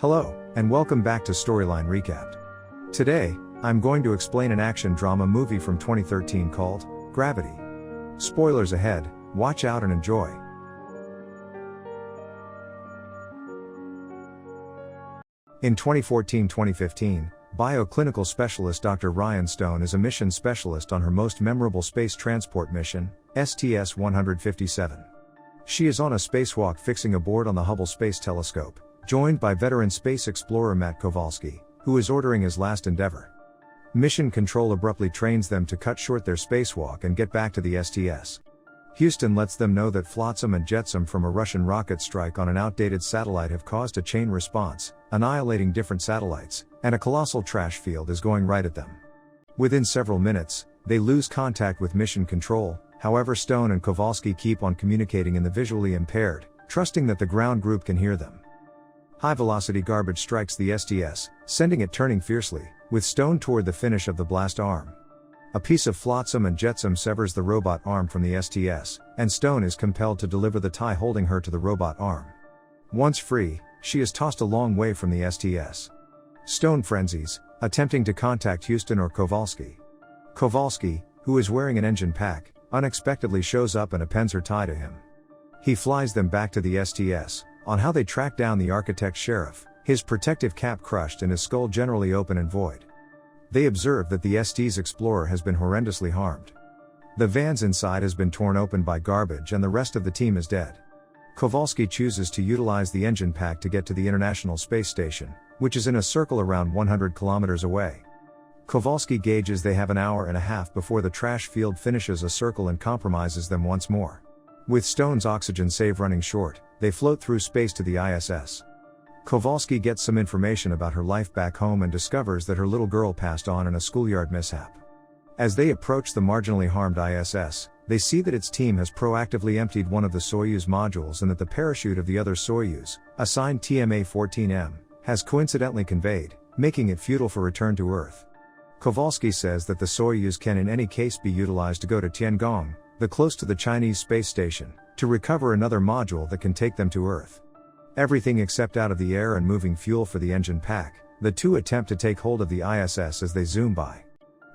Hello, and welcome back to Storyline Recapped. Today, I'm going to explain an action drama movie from 2013 called Gravity. Spoilers ahead, watch out and enjoy. In 2014-2015, bioclinical specialist Dr. Ryan Stone is a mission specialist on her most memorable space transport mission, STS-157. She is on a spacewalk fixing aboard on the Hubble Space Telescope, joined by veteran space explorer Matt Kowalski, who is ordering his last endeavor. Mission Control abruptly trains them to cut short their spacewalk and get back to the STS. Houston lets them know that flotsam and jetsam from a Russian rocket strike on an outdated satellite have caused a chain response, annihilating different satellites, and a colossal trash field is going right at them. Within several minutes, they lose contact with Mission Control. However, Stone and Kowalski keep on communicating in the visually impaired, trusting that the ground group can hear them. High-velocity garbage strikes the STS, sending it turning fiercely, with Stone toward the finish of the blast arm. A piece of flotsam and jetsam severs the robot arm from the STS, and Stone is compelled to deliver the tie holding her to the robot arm. Once free, she is tossed a long way from the STS. Stone frenzies, attempting to contact Houston or Kowalski. Kowalski, who is wearing an engine pack, unexpectedly shows up and appends her tie to him. He flies them back to the STS, on how they track down the architect sheriff, his protective cap crushed and his skull generally open and void. They observe that the ST's explorer has been horrendously harmed. The van's inside has been torn open by garbage and the rest of the team is dead. Kowalski chooses to utilize the engine pack to get to the International Space Station, which is in a circle around 100 kilometers away. Kowalski gauges they have an hour and a half before the trash field finishes a circle and compromises them once more. With Stone's oxygen save running short, they float through space to the ISS. Kowalski gets some information about her life back home and discovers that her little girl passed on in a schoolyard mishap. As they approach the marginally harmed ISS, they see that its team has proactively emptied one of the Soyuz modules and that the parachute of the other Soyuz, assigned TMA-14M, has coincidentally conveyed, making it futile for return to Earth. Kowalski says that the Soyuz can in any case be utilized to go to Tiangong, the close to the Chinese space station, to recover another module that can take them to Earth. Everything except out of the air and moving fuel for the engine pack, the two attempt to take hold of the ISS as they zoom by.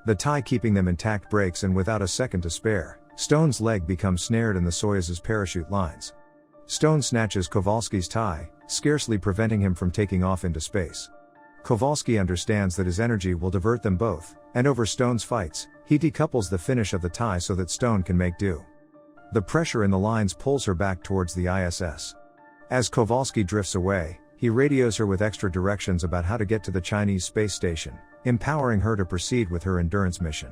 The tie keeping them intact breaks and without a second to spare, Stone's leg becomes snared in the Soyuz's parachute lines. Stone snatches Kowalski's tie, scarcely preventing him from taking off into space. Kowalski understands that his energy will divert them both, and over Stone's fights, he decouples the finish of the tie so that Stone can make do. The pressure in the lines pulls her back towards the ISS. As Kowalski drifts away, he radios her with extra directions about how to get to the Chinese space station, empowering her to proceed with her endurance mission.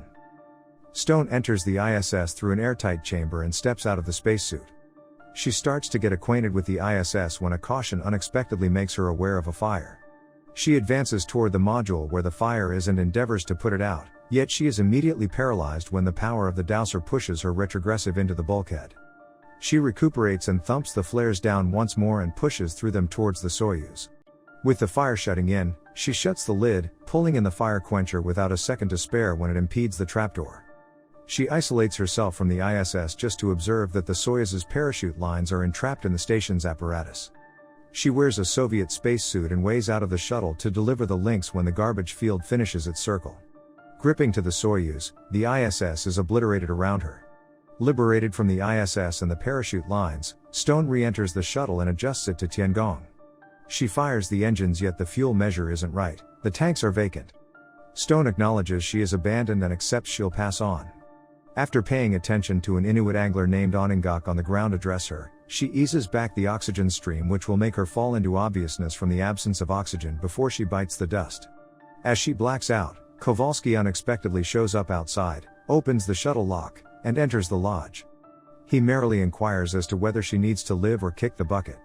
Stone enters the ISS through an airtight chamber and steps out of the spacesuit. She starts to get acquainted with the ISS when a caution unexpectedly makes her aware of a fire. She advances toward the module where the fire is and endeavors to put it out, yet she is immediately paralyzed when the power of the dowser pushes her retrogressive into the bulkhead. She recuperates and thumps the flares down once more and pushes through them towards the Soyuz. With the fire shutting in, she shuts the lid, pulling in the fire quencher without a second to spare when it impedes the trapdoor. She isolates herself from the ISS just to observe that the Soyuz's parachute lines are entrapped in the station's apparatus. She wears a Soviet spacesuit and weighs out of the shuttle to deliver the links when the garbage field finishes its circle. Gripping to the Soyuz, the ISS is obliterated around her. Liberated from the ISS and the parachute lines, Stone re-enters the shuttle and adjusts it to Tiangong. She fires the engines yet the fuel measure isn't right, the tanks are vacant. Stone acknowledges she is abandoned and accepts she'll pass on. After paying attention to an Inuit angler named Onangok on the ground address her, she eases back the oxygen stream which will make her fall into obviousness from the absence of oxygen before she bites the dust. As she blacks out, Kowalski unexpectedly shows up outside, opens the shuttle lock, and enters the lodge. He merrily inquires as to whether she needs to live or kick the bucket.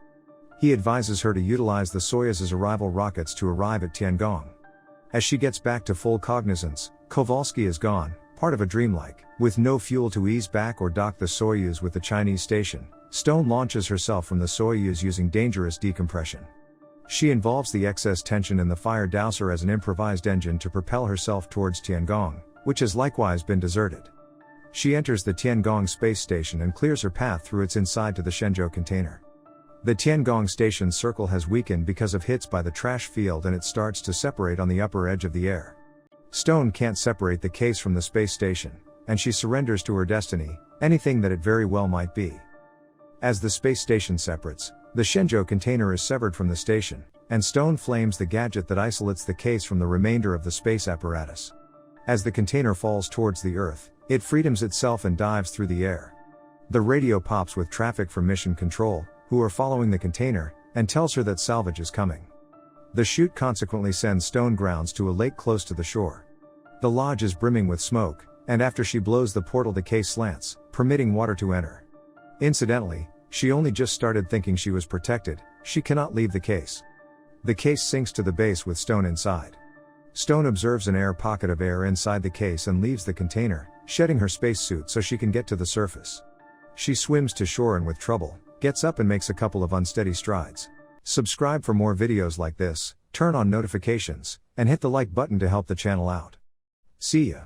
He advises her to utilize the Soyuz's arrival rockets to arrive at Tiangong. As she gets back to full cognizance, Kowalski is gone, part of a dreamlike. With no fuel to ease back or dock the Soyuz with the Chinese station, Stone launches herself from the Soyuz using dangerous decompression. She involves the excess tension in the fire dowser as an improvised engine to propel herself towards Tiangong, which has likewise been deserted. She enters the Tiangong space station and clears her path through its inside to the Shenzhou container. The Tiangong station's circle has weakened because of hits by the trash field and it starts to separate on the upper edge of the air. Stone can't separate the case from the space station, and she surrenders to her destiny, anything that it very well might be. As the space station separates, the Shenzhou container is severed from the station, and Stone flames the gadget that isolates the case from the remainder of the space apparatus. As the container falls towards the Earth, it freedoms itself and dives through the air. The radio pops with traffic from Mission Control, who are following the container, and tells her that salvage is coming. The chute consequently sends Stone grounds to a lake close to the shore. The lodge is brimming with smoke, and after she blows the portal the case slants, permitting water to enter. Incidentally, she only just started thinking she was protected, she cannot leave the case. The case sinks to the base with Stone inside. Stone observes an air pocket of air inside the case and leaves the container, shedding her spacesuit so she can get to the surface. She swims to shore and with trouble, gets up and makes a couple of unsteady strides. Subscribe for more videos like this, turn on notifications, and hit the like button to help the channel out. See ya.